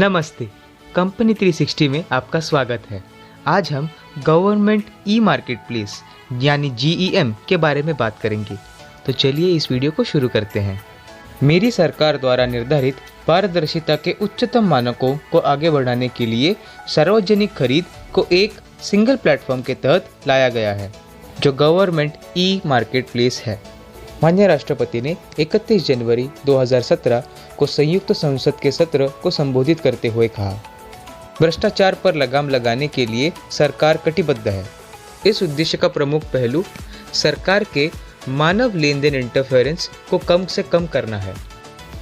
नमस्ते, कंपनी 360 में आपका स्वागत है। आज हम गवर्नमेंट ई मार्केट प्लेस यानी GEM के बारे में बात करेंगे। तो चलिए इस वीडियो को शुरू करते हैं। मेरी सरकार द्वारा निर्धारित पारदर्शिता के उच्चतम मानकों को आगे बढ़ाने के लिए सार्वजनिक खरीद को एक सिंगल प्लेटफॉर्म के तहत लाया गया है, जो गवर्नमेंट ई मार्केट प्लेस है। माननीय राष्ट्रपति ने 31 जनवरी 2017 को संयुक्त संसद के सत्र को संबोधित करते हुए कहा, भ्रष्टाचार पर लगाम लगाने के लिए सरकार कटिबद्ध है। इस उद्देश्य का प्रमुख पहलू सरकार के मानव लेन देन इंटरफेरेंस को कम से कम करना है।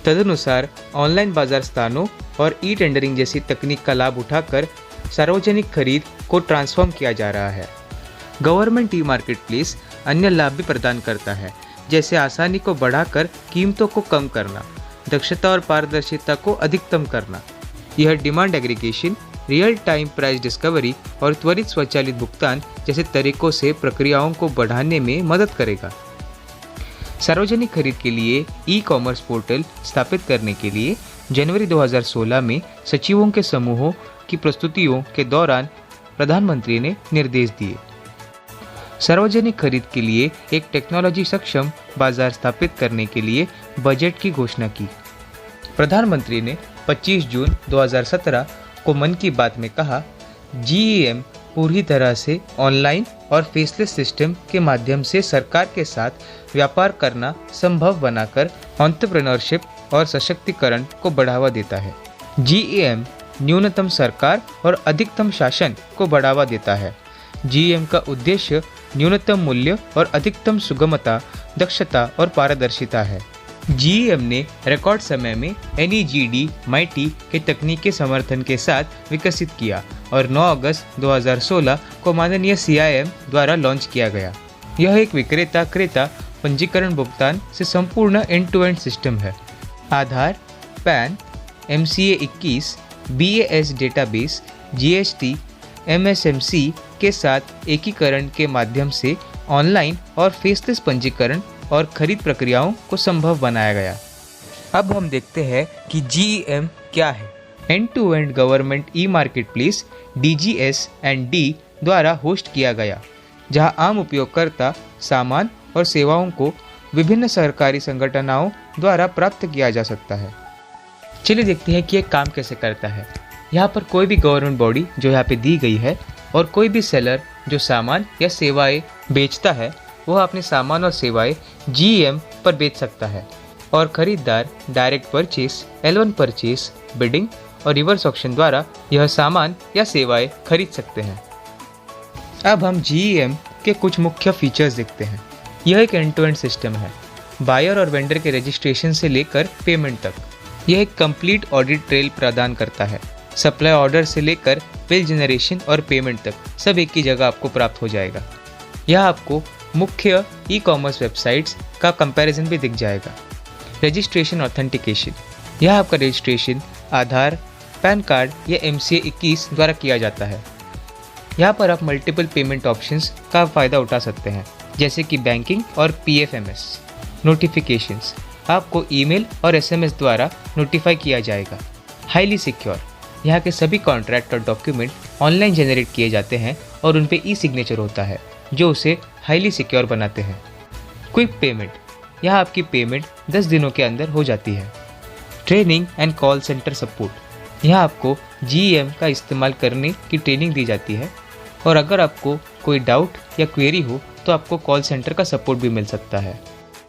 तदनुसार ऑनलाइन बाजार स्थानों और ई टेंडरिंग जैसी तकनीक का लाभ उठाकर सार्वजनिक खरीद को ट्रांसफॉर्म किया जा रहा है। गवर्नमेंट ई मार्केट प्लेस अन्य लाभ भी प्रदान करता है, जैसे आसानी को बढ़ाकर कीमतों को कम करना, दक्षता और पारदर्शिता को अधिकतम करना। यह demand aggregation, real time price discovery और त्वरित स्वचालित भुगतान जैसे तरीकों से प्रक्रियाओं को बढ़ाने में मदद करेगा। सार्वजनिक खरीद के लिए ई कॉमर्स पोर्टल स्थापित करने के लिए जनवरी 2016 में सचिवों के समूहों की प्रस्तुतियों के दौरान प्रधानमंत्री ने निर्देश दिए। सार्वजनिक खरीद के लिए एक टेक्नोलॉजी सक्षम बाजार स्थापित करने के लिए बजट की घोषणा की। प्रधानमंत्री ने 25 जून 2017 को मन की बात में कहा, GEM पूरी तरह से ऑनलाइन और फेसलेस सिस्टम के माध्यम से सरकार के साथ व्यापार करना संभव बनाकर एंटरप्रेन्योरशिप और सशक्तिकरण को बढ़ावा देता है। GEM न्यूनतम सरकार और अधिकतम शासन को बढ़ावा देता है। GEM का उद्देश्य न्यूनतम मूल्य और अधिकतम सुगमता, दक्षता और पारदर्शिता है। GEM ने रिकॉर्ड समय में NEGD MITI के तकनीकी समर्थन के साथ विकसित किया और 9 अगस्त 2016 को माननीय CIM द्वारा लॉन्च किया गया। यह एक विक्रेता क्रेता पंजीकरण भुगतान से संपूर्ण एंड टू एंड सिस्टम है। Aadhaar, PAN, MCA 21, BAS database, GST, MSMC के साथ एकीकरण के माध्यम से ऑनलाइन और फेसलेस पंजीकरण और खरीद प्रक्रियाओं को संभव बनाया गया। अब हम देखते हैं कि GEM क्या है। End to end government e market place DGS&D द्वारा होस्ट किया गया, जहां आम उपयोगकर्ता सामान और सेवाओं को विभिन्न सरकारी संगठनों द्वारा प्राप्त किया जा सकता है। चलिए देखते हैं कि यह काम कैसे करता है। यहाँ पर कोई भी गवर्नमेंट बॉडी जो यहाँ पे दी गई है और कोई भी सेलर जो सामान या सेवाएं बेचता है, वह अपने सामान और सेवाएं GEM पर बेच सकता है और खरीदार direct purchase, L1 purchase, bidding और रिवर्स ऑक्शन द्वारा यह सामान या सेवाएं खरीद सकते हैं। अब हम GEM के कुछ मुख्य फीचर्स देखते हैं। यह एक एंड टू एंड सिस्टम है, बायर और वेंडर के रजिस्ट्रेशन से लेकर पेमेंट तक। यह एक कंप्लीट ऑडिट ट्रेल प्रदान करता है। सप्लाई ऑर्डर से लेकर बिल जनरेशन और पेमेंट तक सब एक ही जगह आपको प्राप्त हो जाएगा। यह आपको मुख्य ई कॉमर्स वेबसाइट्स का कंपैरिजन भी दिख जाएगा। रजिस्ट्रेशन ऑथेंटिकेशन, यह आपका रजिस्ट्रेशन आधार, पैन कार्ड या MCA 21 द्वारा किया जाता है। यहाँ पर आप मल्टीपल पेमेंट ऑप्शंस का फ़ायदा उठा सकते हैं, जैसे कि बैंकिंग और PFMS। नोटिफिकेशंस, आपको ईमेल और SMS द्वारा नोटिफाई किया जाएगा। हाईली सिक्योर, यहाँ के सभी कॉन्ट्रैक्ट और डॉक्यूमेंट ऑनलाइन जनरेट किए जाते हैं और उन पे ई-सिग्नेचर होता है, जो उसे हाईली सिक्योर बनाते हैं। क्विक पेमेंट, यहाँ आपकी पेमेंट 10 दिनों के अंदर हो जाती है। Training and call centre support, यहाँ आपको GEM का इस्तेमाल करने की ट्रेनिंग दी जाती है और अगर आपको कोई डाउट या क्वेरी हो तो आपको कॉल सेंटर का सपोर्ट भी मिल सकता है।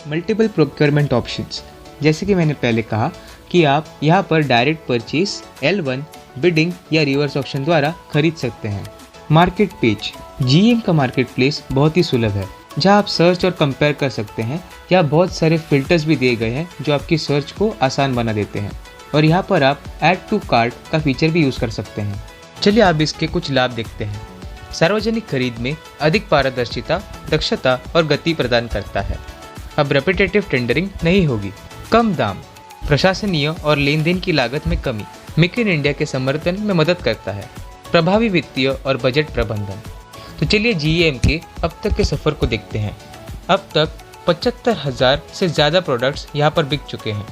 मल्टीपल प्रोक्योरमेंट ऑप्शंस, जैसे कि मैंने पहले कहा कि आप यहाँ पर डायरेक्ट परचेस, L1, बिडिंग या रिवर्स ऑक्शन द्वारा खरीद सकते हैं। मार्केट पेज, GEM का मार्केट प्लेस बहुत ही सुलभ है, जहाँ आप सर्च और कंपेयर कर सकते हैं। यहाँ बहुत सारे फिल्टर्स भी दिए गए हैं जो आपकी सर्च को आसान बना देते हैं और यहाँ पर आप ऐड टू कार्ट का फीचर भी यूज़ कर सकते हैं। चलिए आप इसके कुछ लाभ देखते हैं। सार्वजनिक खरीद में अधिक पारदर्शिता, दक्षता और गति प्रदान करता है। अब रेपिटेटिव टेंडरिंग नहीं होगी। कम दाम, प्रशासनीय और लेन देन की लागत में कमी, मेक इन इंडिया के समर्थन में मदद करता है। प्रभावी वित्तीय और बजट प्रबंधन। तो चलिए GEM के अब तक के सफ़र को देखते हैं। अब तक 75,000 से ज़्यादा प्रोडक्ट्स यहाँ पर बिक चुके हैं।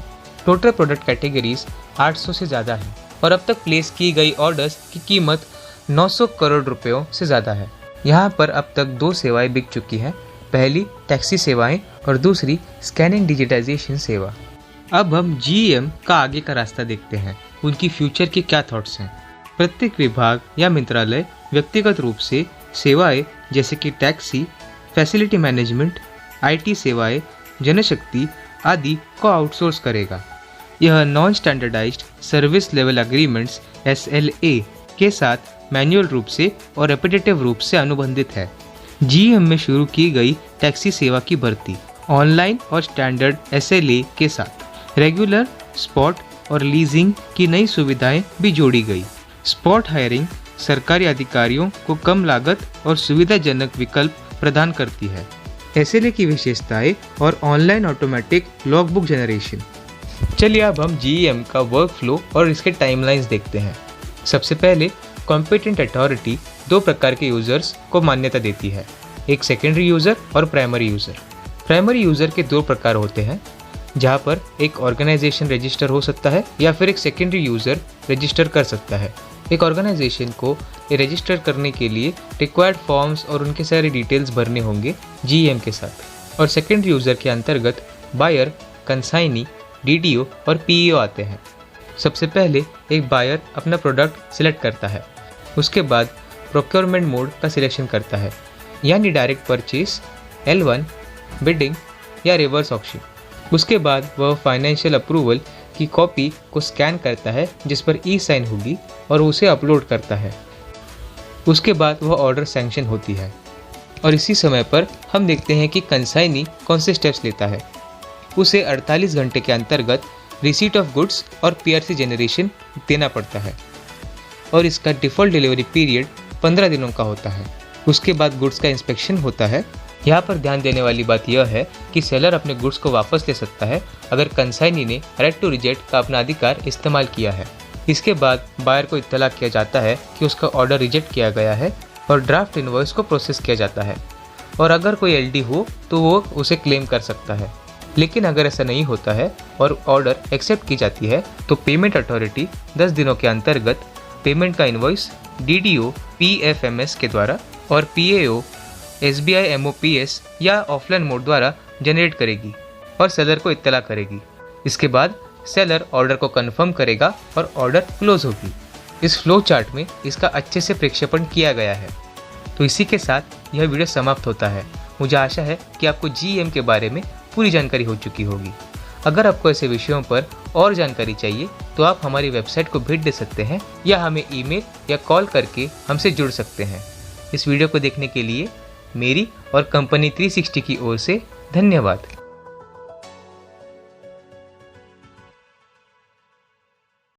टोटल प्रोडक्ट कैटेगरीज 800 से ज़्यादा हैं। और अब तक प्लेस की गई ऑर्डर्स की कीमत 900 करोड़ रुपयों से ज़्यादा है। यहाँ पर अब तक 2 सेवाएं बिक चुकी हैं, पहली टैक्सी सेवाएं और दूसरी स्कैनिंग डिजिटाइजेशन सेवा। अब हम GEM का आगे का रास्ता देखते हैं, उनकी फ्यूचर के क्या थॉट्स हैं। प्रत्येक विभाग या मंत्रालय व्यक्तिगत रूप से सेवाएं जैसे कि टैक्सी, फैसिलिटी मैनेजमेंट, IT सेवाएं, जनशक्ति आदि को आउटसोर्स करेगा। यह non standardised service level agreements SLA के साथ मैन्युअल रूप से और रेपिटेटिव रूप से अनुबंधित है। GEM में शुरू की गई टैक्सी सेवा की भर्ती ऑनलाइन और स्टैंडर्ड SLA के साथ रेगुलर, स्पॉट और लीजिंग की नई सुविधाएं भी जोड़ी गई। स्पॉट हायरिंग सरकारी अधिकारियों को कम लागत और सुविधाजनक विकल्प प्रदान करती है। SLA की विशेषताएं और ऑनलाइन ऑटोमेटिक लॉगबुक जनरेशन। चलिए अब हम GEM का वर्क फ्लो और इसके टाइमलाइंस देखते हैं। सबसे पहले कॉम्पिटेंट अथॉरिटी 2 प्रकार के यूजर्स को मान्यता देती है, एक सेकेंडरी यूज़र और प्राइमरी यूज़र। प्राइमरी यूज़र के 2 प्रकार होते हैं, जहाँ पर एक ऑर्गेनाइजेशन रजिस्टर हो सकता है या फिर एक सेकेंडरी यूज़र रजिस्टर कर सकता है। एक ऑर्गेनाइजेशन को रजिस्टर करने के लिए रिक्वायर्ड फॉर्म्स और उनके सारे डिटेल्स भरने होंगे GEM के साथ। और सेकेंडरी यूज़र के अंतर्गत बायर, कंसाइनी, DDO और PEO आते हैं। सबसे पहले एक बायर अपना प्रोडक्ट सिलेक्ट करता है, उसके बाद प्रोक्योरमेंट मोड का सिलेक्शन करता है, यानी डायरेक्ट परचेज, L1, बिडिंग या रिवर्स ऑक्शन। उसके बाद वह फाइनेंशियल अप्रूवल की कॉपी को स्कैन करता है जिस पर E-साइन होगी और उसे अपलोड करता है। उसके बाद वह ऑर्डर सैंक्शन होती है। और इसी समय पर हम देखते हैं कि कंसाइनी कौन से स्टेप्स लेता है। उसे 48 घंटे के अंतर्गत रिसीट ऑफ गुड्स और PRC जनरेशन देना पड़ता है और इसका डिफ़ॉल्ट डिलीवरी पीरियड 15 दिनों का होता है। उसके बाद गुड्स का इंस्पेक्शन होता है। यहाँ पर ध्यान देने वाली बात यह है कि सेलर अपने गुड्स को वापस ले सकता है अगर कंसाइनी ने राइट टू रिजेक्ट का अपना अधिकार इस्तेमाल किया है। इसके बाद बायर को इत्तला किया जाता है कि उसका ऑर्डर रिजेक्ट किया गया है और ड्राफ्ट इनवॉइस को प्रोसेस किया जाता है, और अगर कोई LD हो तो वो उसे क्लेम कर सकता है। लेकिन अगर ऐसा नहीं होता है और ऑर्डर एक्सेप्ट की जाती है तो पेमेंट अथॉरिटी 10 दिनों के अंतर्गत पेमेंट का इनवॉइस DDO PFMS के द्वारा और PAO SBI MOPS या ऑफलाइन मोड द्वारा जनरेट करेगी और सेलर को इत्तला करेगी। इसके बाद सेलर ऑर्डर को कंफर्म करेगा और ऑर्डर क्लोज होगी। इस फ्लो चार्ट में इसका अच्छे से प्रक्षेपण किया गया है। तो इसी के साथ यह वीडियो समाप्त होता है। मुझे आशा है कि आपको GEM के बारे में पूरी जानकारी हो चुकी होगी। अगर आपको ऐसे विषयों पर और जानकारी चाहिए तो आप हमारी वेबसाइट को भेंट दे सकते हैं या हमें ईमेल या कॉल करके हमसे जुड़ सकते हैं। इस वीडियो को देखने के लिए मेरी और कंपनी 360 की ओर से धन्यवाद।